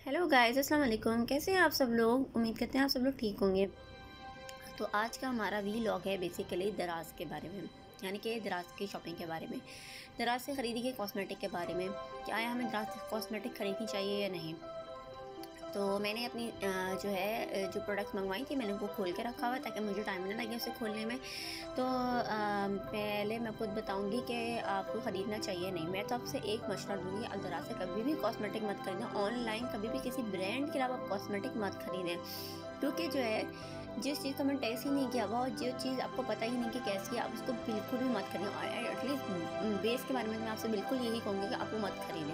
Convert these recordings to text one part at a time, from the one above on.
Hello guys, अस्सलाम वालेकुम। कैसे हैं आप सब लोग? उम्मीद करते हैं आप सब लोग ठीक होंगे। तो आज का हमारा वीलॉग है बेसिकली दराज के बारे में, यानी कि दराज की शॉपिंग के बारे में, दराज से ख़रीदी के कॉस्मेटिक के बारे में। क्या है, हमें दराज से कॉस्मेटिक ख़रीदनी चाहिए या नहीं। तो मैंने अपनी जो प्रोडक्ट्स मंगवाई थी मैंने वो खोल के रखा हुआ ताकि मुझे टाइम ना लगे उसे खोलने में। तो पहले मैं खुद बताऊंगी कि आपको ख़रीदना चाहिए नहीं। मैं तो आपसे एक मशवरा दूंगी, आप दराज से कभी भी कॉस्मेटिक मत खरीदें। ऑनलाइन कभी भी किसी ब्रांड के अलावा कॉस्मेटिक मत खरीदें, क्योंकि जो है जिस चीज़ का मैंने टेस्ट ही नहीं किया हुआ और जो चीज़ आपको पता ही नहीं कि कैसी है, आप उसको बिल्कुल भी मत खरीदें। और एटलीस्ट बेस के बारे में मैं आपसे बिल्कुल यही कहूँगी कि आप वो मत खरीदें,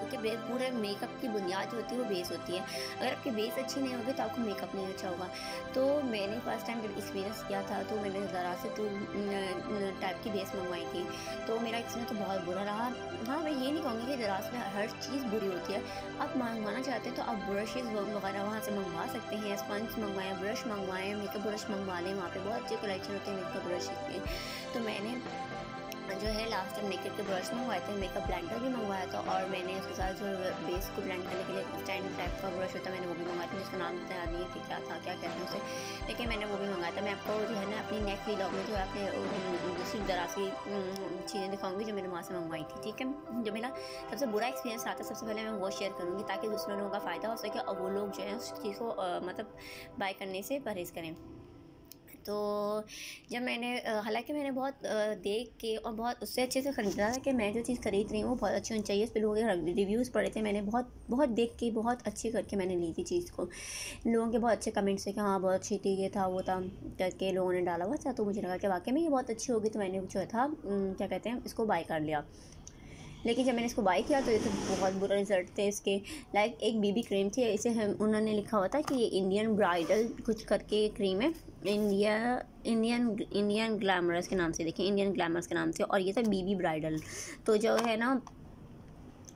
क्योंकि पूरे मेकअप की बुनियाद जो होती है वो बेस होती है। अगर आपकी बेस अच्छी नहीं होगी तो आपको मेकअप नहीं अच्छा होगा। तो मैंने फर्स्ट टाइम जब एक्सपीरियंस किया था तो मैंने ज़रा से टू टाइप की बेस मंगवाई थी, तो मेरा एक्सपीरियंस तो बहुत बुरा रहा। हाँ, मैं ये नहीं कहूँगी कि दराज में हर चीज़ बुरी होती है। आप मंगवाना चाहते हैं तो आप ब्रशेज़ वगैरह वहाँ से मंगवा सकते हैं। स्पंज मंगवाएँ, ब्रश मंगवाएँ, मेकअप ब्रश मंगवा लें, वहाँ पर बहुत अच्छे कलेक्शन होते हैं मेकअप ब्रश के। तो मैंने जो है लास्ट टाइम मेकअप के ब्रश मंगवाए थे, मेकअप ब्लेंडर भी मंगवाया था, और मैंने उसके साथ जो बेस को ब्लेंड करने के लिए स्टैंड टाइप का ब्रश होता है मैंने वो भी मंगाया था। जिसका नाम तो याद नहीं है कि क्या था, क्या कहते हैं उसे, लेकिन मैंने वो भी मंगाया था। मैं आपको जो है ना अपनी नेक्स्ट वीलॉग में जो है अपने दूसरी दराज की चीज़ें दिखाऊंगी जो मैंने वहाँ से मंगवाई थी। ठीक है, जो मेरा सबसे बुरा एक्सपीरियंस आता है सबसे पहले मैं वो शेयर करूँगी ताकि दूसरे लोगों का फ़ायदा हो सके और वो लोग जो है उस चीज़ को मतलब बाय करने से परहेज़ करें। तो जब मैंने हालांकि मैंने बहुत देख के और बहुत उससे अच्छे से ख़रीदा था कि मैं जो चीज़ ख़रीद रही हूँ वो बहुत अच्छी होनी चाहिए। उस पर लोगों के रिव्यूज़ पढ़े थे मैंने, बहुत बहुत देख के बहुत अच्छी करके मैंने ली थी चीज़ को। लोगों के बहुत अच्छे कमेंट्स थे कि हाँ बहुत अच्छी थी, ये था वो था करके लोगों ने डाला हुआ था। तो मुझे लगा कि वाकई में ये बहुत अच्छी होगी, तो मैंने जो था क्या कहते हैं इसको बाय कर लिया। लेकिन जब मैंने इसको बाय किया तो ये तो बहुत बुरा रिज़ल्ट थे इसके। लाइक एक बीबी क्रीम थी, इसे हम उन्होंने लिखा हुआ था कि ये इंडियन ब्राइडल कुछ करके क्रीम है, इंडियन ग्लैमरस के नाम से, देखिए इंडियन ग्लैमरस के नाम से, और ये था बीबी ब्राइडल। तो जो है ना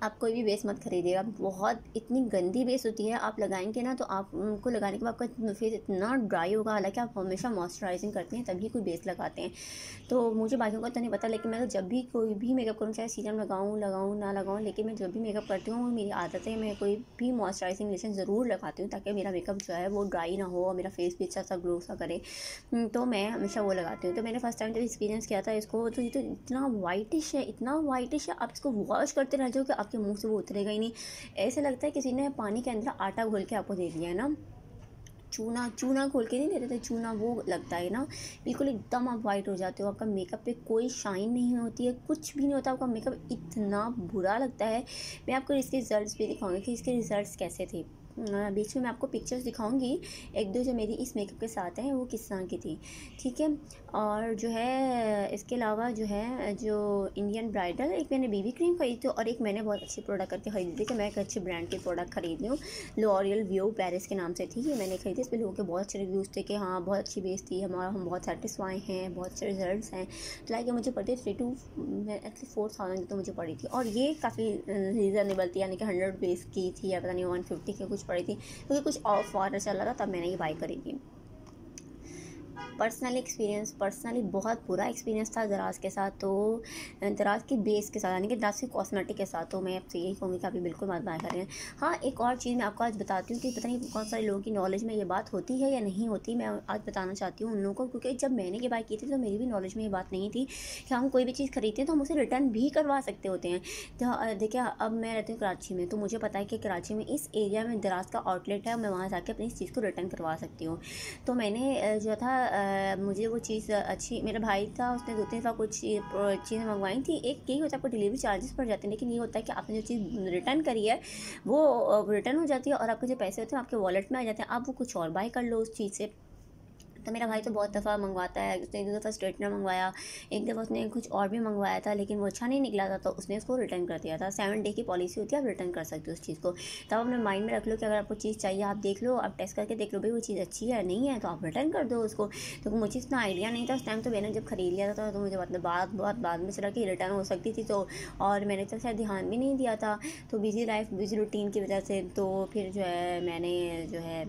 आप कोई भी बेस मत खरीदिएगा, बहुत इतनी गंदी बेस होती है। आप लगाएंगे ना तो आप उनको लगाने के बाद आपका फेस इतना ड्राई होगा। हालांकि आप हमेशा मॉइस्चराइजिंग करते हैं तभी कोई बेस लगाते हैं। तो मुझे बाकियों का तो नहीं पता, लेकिन मैं तो जब भी कोई भी मेकअप करूँ, चाहे सीरम लगाऊँ ना लगाऊँ, लेकिन मैं जब भी मेकअप करती हूँ मेरी आदत है मैं कोई भी मॉइस्चराइजिंग लोशन ज़रूर लगाती हूँ ताकि मेरा मेकअप जो है वो ड्राई ना हो और मेरा फेस भी अच्छा सा ग्लो सा करे। तो मैं हमेशा वो लगाती हूँ। तो मैंने फर्स्ट टाइम जब एक्सपीरियंस किया था इसको, तो ये तो इतना वाइटिश है, इतना वाइटिश है, आप इसको वॉश करते रह जाओ कि आपके मुंह से वो उतरेगा ही नहीं। ऐसे लगता है किसी ने पानी के अंदर आटा घोल के आपको दे दिया है ना, चूना चूना घोल के नहीं दे रहे थे, चूना वो लगता है ना। बिल्कुल एकदम आप वाइट हो जाते हो, आपका मेकअप पे कोई शाइन नहीं होती है, कुछ भी नहीं होता, आपका मेकअप इतना बुरा लगता है। मैं आपको इसके रिज़ल्ट्स भी दिखाऊंगी कि इसके रिज़ल्ट्स कैसे थे। बीच में मैं आपको पिक्चर्स दिखाऊंगी एक दो जो मेरी इस मेकअप के साथ हैं वो किस तरह की थी। ठीक है, और जो है इसके अलावा जो है जो इंडियन ब्राइडल एक मैंने बीबी क्रीम खरीदी थी, और एक मैंने बहुत अच्छी प्रोडक्ट करके खरीदी थी कि मैं एक अच्छे ब्रांड की प्रोडक्ट खरीद रही हूँ। लॉरियल व्यू पेरिस के नाम से थी ये, मैंने खरीदी। इस पर लोगों के बहुत अच्छे रिव्यूज़ थे कि हाँ बहुत अच्छी बेस थी, हम बहुत सेटिस्फाई हैं, बहुत अच्छे रिजल्ट्स हैं। तो लाइक मुझे पड़ी 3 to 4,000 तो मुझे पड़ी थी, और ये काफ़ी रीज़नेबल थी, यानी कि 100 बेस की थी या पता नहीं 150 की कुछ पड़ी थी, क्योंकि कुछ ऑफ ऑर्डर चल रहा था तब मैंने ये बाई करी थी। पर्सनली बहुत बुरा एक्सपीरियंस था दराज के साथ। तो दराज की बेस के साथ यानी कि दराज की कॉस्मेटिक के साथ, तो मैं आपसे यही कहूँगी कि आप बिल्कुल मत बाय करें। हाँ, एक और चीज़ मैं आपको आज बताती हूँ कि पता नहीं कौन सारे लोगों की नॉलेज में ये बात होती है या नहीं होती। मैं आज बताना चाहती हूँ उन लोगों को, क्योंकि जब मैंने ये बाय की थी तो मेरी भी नॉलेज में ये बात नहीं थी कि हम कोई भी चीज़ खरीदते हैं तो हम उसे रिटर्न भी करवा सकते होते हैं। तो देखिए अब मैं रहती हूँ कराची में, तो मुझे पता है कि कराची में इस एरिया में दराज का आउटलेट है, मैं वहाँ जाकर अपनी इस चीज़ को रिटर्न करवा सकती हूँ। तो मैंने जो था मुझे वो चीज़ अच्छी, मेरा भाई था उसने 2-3 दफ़ा कुछ चीज़ें मंगवाई थी। एक यही होता है आपको डिलीवरी चार्जेस पड़ जाते हैं, लेकिन ये होता है कि आपने जो चीज़ रिटर्न करी है वो रिटर्न हो जाती है और आपके जो पैसे होते हैं आपके वॉलेट में आ जाते हैं, आप वो कुछ और बाय कर लो उस चीज़ से। तो मेरा भाई तो बहुत दफ़ा मंगवाता है, उसने 1-2 दफ़ा स्ट्रेटनर मंगवाया, एक दफ़ा उसने कुछ और भी मंगवाया था लेकिन वो अच्छा नहीं निकला था, तो उसने उसको रिटर्न कर दिया था। 7 डे की पॉलिसी होती है, आप रिटर्न कर सकते हो उस चीज़ को। तब अपने माइंड में रख लो कि अगर आपको चीज़ चाहिए आप देख लो, आप टेस्ट करके देख लो भाई वो चीज़ अच्छी है या नहीं है, तो आप रिटर्न कर दो उसको। तो मुझे इतना आइडिया नहीं था उस टाइम, तो मैंने जब खरीद लिया था तो मुझे मतलब बहुत बाद में चला कि रिटर्न हो सकती थी, तो और मैंने तो शायद ध्यान भी नहीं दिया था, तो बिज़ी लाइफ बिज़ी रूटीन की वजह से तो फिर जो है मैंने जो है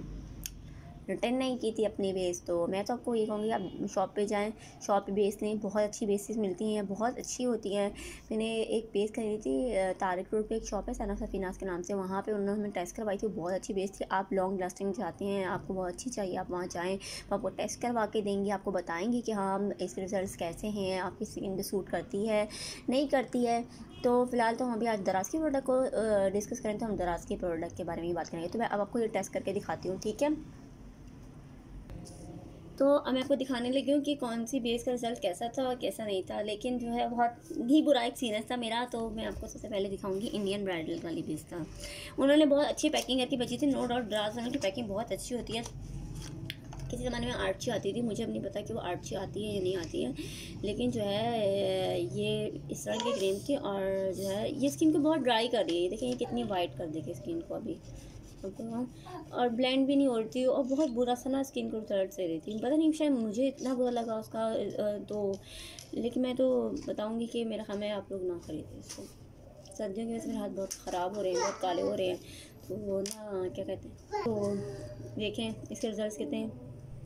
रिटर्न नहीं की थी अपनी बेस। तो मैं तो आपको ये कहूँगी आप शॉप पे जाएँ, शॉप पे बेस लें, बहुत अच्छी बेसेस मिलती हैं, बहुत अच्छी होती हैं। मैंने एक बेस खरीदी थी, तारिक रोड पे एक शॉप है सना सफीनास के नाम से, वहाँ पे उन्होंने हमें टेस्ट करवाई थी, बहुत अच्छी बेस थी। आप लॉन्ग लास्टिंग चाहते हैं, आपको बहुत अच्छी चाहिए, आप वहाँ जाएँ, वो आपको टेस्ट करवा के देंगी, आपको बताएँगी कि हाँ इसके रिजल्ट कैसे हैं, आपकी स्किन पे सूट करती है नहीं करती है। तो फिलहाल तो हम अभी आज दराज़ की प्रोडक्ट को डिस्कस करें, तो हम दराज़ की प्रोडक्ट के बारे में ही बात करेंगे। तो मैं अब आपको ये टेस्ट करके दिखाती हूँ, ठीक है। तो अब मैं आपको दिखाने लगी हूँ कि कौन सी बेस का रिज़ल्ट कैसा था और कैसा नहीं था, लेकिन जो है बहुत ही बुरा एक्सपीरियंस था मेरा। तो मैं आपको सबसे पहले दिखाऊंगी इंडियन ब्राइडल वाली बेस था। उन्होंने बहुत अच्छी पैकिंग करके बची थी, नो डाउट दराज़ वालों की पैकिंग बहुत अच्छी होती है। किसी ज़माने में आर्ची आती थी, मुझे अब नहीं पता कि वो आर्ची आती है या नहीं आती है, लेकिन जो है ये इस तरह की क्रीम थी और जो है ये स्किन को बहुत ड्राई कर रही है। देखिए ये कितनी वाइट कर देगी स्किन को अभी और ब्लेंड भी नहीं हो रही थी और बहुत बुरा सा ना स्किन को रिजल्ट से रही थी। पता नहीं शायद मुझे इतना बुरा लगा उसका, तो लेकिन मैं तो बताऊंगी कि मेरा ख्याल है आप लोग ना खरीदें इसको। सर्दियों की वजह से मेरे हाथ बहुत ख़राब हो रहे हैं, बहुत काले हो रहे हैं, तो वो ना क्या कहते हैं, तो देखें इसके रिजल्ट कितने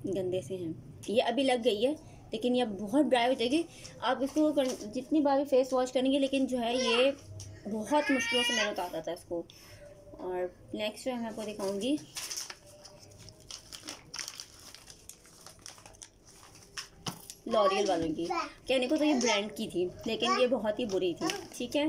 गंदे से हैं। ये अभी लग गई है लेकिन ये बहुत ड्राई हो जाएगी। आप इसको जितनी बार भी फेस वॉश करेंगे, लेकिन जो है ये बहुत मुश्किलों से मैंने उतारा था इसको। और नेक्स्ट जो है मैं आपको दिखाऊंगी लॉरियल वालों की। कहने को तो ये ब्रांड की थी लेकिन ये बहुत ही बुरी थी, ठीक है।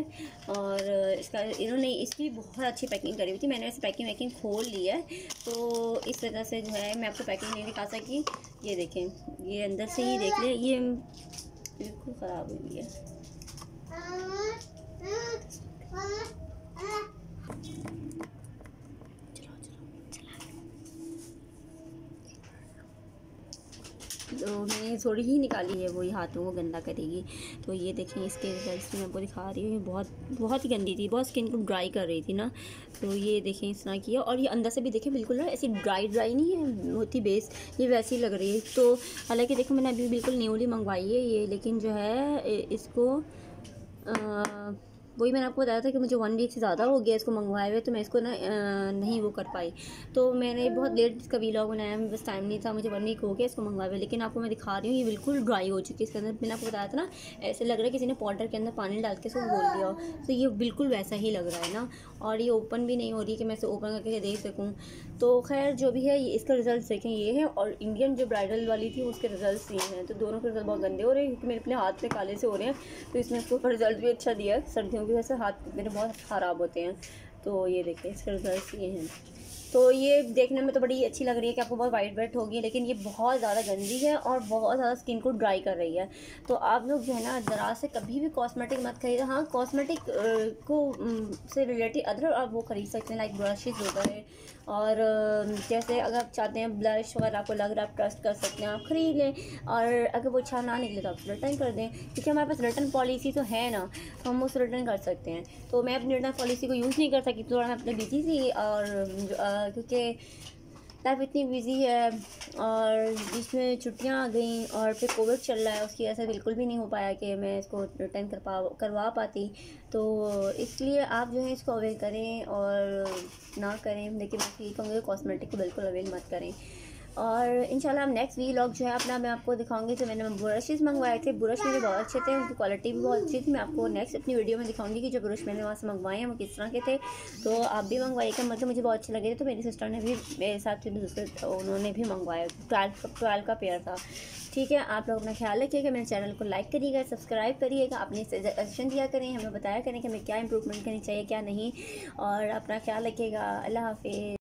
और इसका इन्होंने इसकी बहुत अच्छी पैकिंग करी हुई थी, मैंने ऐसे पैकिंग खोल ली है, तो इस वजह से जो है मैं आपको पैकिंग नहीं दिखा सकी। ये देखें, ये अंदर से ही देख लें, ये बिल्कुल ख़राब हुई है। तो मैंने थोड़ी ही निकाली है, वही हाथों को गंदा करेगी। तो ये देखें इसके रिजल्ट मैं आपको दिखा रही हूँ, ये बहुत ही गंदी थी, बहुत स्किन को ड्राई कर रही थी ना। तो ये देखें इस तरह की है और ये अंदर से भी देखें बिल्कुल ना ऐसी ड्राई नहीं है होती बेस, ये वैसी लग रही है। तो हालांकि देखो मैंने अभी बिल्कुल न्यूली मंगवाई है ये, लेकिन जो है इसको वही मैंने आपको बताया था कि मुझे 1 वीक से ज़्यादा हो गया इसको मंगवाए हुए, तो मैं इसको ना नहीं वो कर पाई। तो मैंने बहुत लेट इसका वीलॉग बनाया, बस टाइम नहीं था, मुझे 1 वीक हो गया इसको मंगवाए हुए। लेकिन आपको मैं दिखा रही हूँ ये बिल्कुल ड्राई हो चुकी है। इसके अंदर मैंने आपको बताया था ना ऐसे लग रहा है किसी ने पाउडर के अंदर पानी डाल के इसको घोल दिया हो, तो ये बिल्कुल वैसा ही लग रहा है ना। और ये ओपन भी नहीं हो रही कि मैं इसे ओपन करके देख सकूँ। तो खैर जो भी है इसका रिजल्ट देखें ये है, और इंडियन जो ब्राइडल वाली थी उसके रिजल्ट ये हैं। तो दोनों के रिजल्ट बहुत गंदे हो रहे हैं क्योंकि मेरे अपने हाथ में काले से हो रहे हैं। तो इसमें इसको रिजल्ट भी अच्छा दिया है, सर्दियों की वजह से हाथ मेरे बहुत ख़राब होते हैं। तो ये देखें इसके रिजल्ट ये हैं। तो ये देखने में तो बड़ी अच्छी लग रही है कि आपको बहुत वाइट होगी, लेकिन ये बहुत ज़्यादा गंदी है और बहुत ज़्यादा स्किन को ड्राई कर रही है। तो आप लोग जो है ना दराज से कभी भी कॉस्मेटिक मत खरीदें। हाँ कॉस्मेटिक को से रिलेटेड अदर आप वो खरीद सकते हैं, लाइक ब्रशेज़ हो गए, और जैसे अगर आप चाहते हैं ब्लश वगैरह आपको लग रहा है आप ट्रस्ट कर सकते हैं, आप ख़रीद लें। और अगर वो अच्छा ना निकले तो आप रिटर्न कर दें, क्योंकि हमारे पास रिटर्न पॉलिसी तो है ना, तो हम उसे रिटर्न कर सकते हैं। तो मैं अपनी रिटर्न पॉलिसी को यूज़ नहीं कर सकी, थोड़ा मैं अपने बिजी थी, और क्योंकि लाइफ इतनी बिजी है और बीच में छुट्टियां आ गई और फिर कोविड चल रहा है, उसकी वजह से बिल्कुल भी नहीं हो पाया कि मैं इसको रिटर्न करवा पाती। तो इसलिए आप जो है इसको अवेल करें और ना करें, लेकिन मैं यही कहूँगी कॉस्मेटिक को बिल्कुल अवेल मत करें। और इंशाल्लाह हम नेक्स्ट वीलॉग जो है अपना मैं आपको दिखाऊंगी। तो मैंने ब्रशेज़ मंगवाए थे, ब्रश मेरे बहुत अच्छे थे, उनकी क्वालिटी भी बहुत अच्छी थी। मैं आपको नेक्स्ट अपनी वीडियो में दिखाऊंगी कि जो ब्रश मैंने वहाँ से मंगवाए हैं वो किस तरह के थे। तो आप भी मंगवाइएगा, मतलब मुझे बहुत अच्छे लगे थे। तो मेरी सिस्टर ने भी मेरे साथ दूसरे उन्होंने भी मंगवाया, 12 का पेयर था, ठीक है। आप लोग अपना ख्याल रखिएगा, मेरे चैनल को लाइक करिएगा, सब्सक्राइब करिएगा, अपनी सजेशन दिया करें, हमें बताया करें कि हमें क्या इंप्रूवमेंट करनी चाहिए क्या नहीं। और अपना ख्याल रखिएगा। अल्लाह हाफिज़।